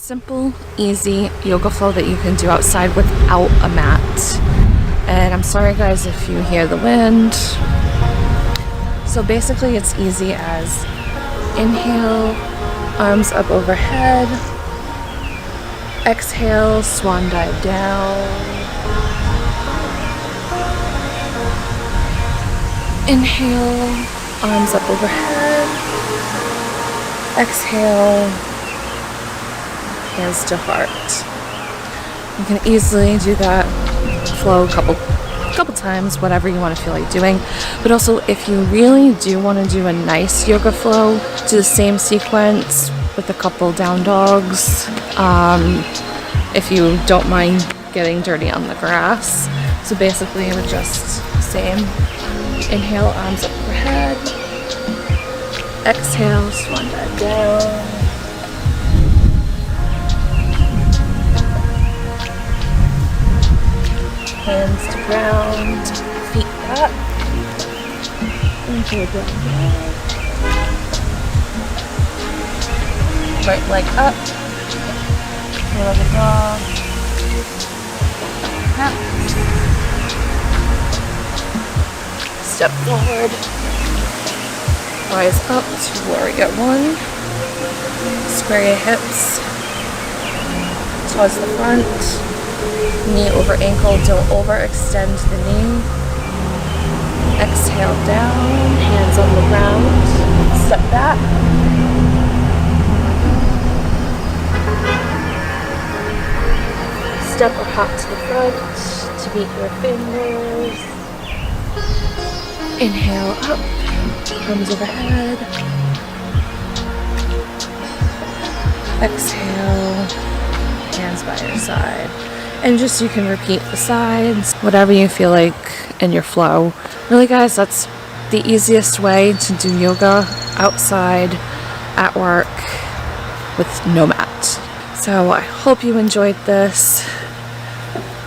simple, easy yoga flow that you can do outside without a mat. And I'm sorry guys if you hear the wind. So basically it's easy as inhale, arms up overhead, exhale, swan dive down, inhale, arms up overhead, exhale, hands to heart. You can easily do that flow a couple times, whatever you want to feel like doing. But also, if you really do want to do a nice yoga flow, do the same sequence with a couple down dogs. If you don't mind getting dirty on the grass. So basically, it would just same. Inhale, arms up overhead. Exhale, swan dive down. Hands to ground, feet back. Inhale, down dog. Right leg up. Another dog. Tap. Step forward. Rise up to warrior one. Square your hips towards the front. Knee over ankle, don't overextend the knee. Exhale down, hands on the ground. Step back. Step or hop to the front to meet your fingers. Inhale up, arms overhead. Exhale, hands by your side. And just you can repeat the sides, whatever you feel like in your flow. Really guys, that's the easiest way to do yoga outside at work with no mat. So I hope you enjoyed this.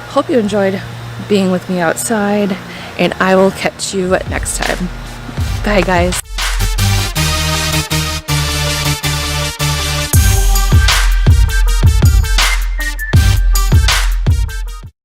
Hope you enjoyed being with me outside, and I will catch you next time. Bye guys.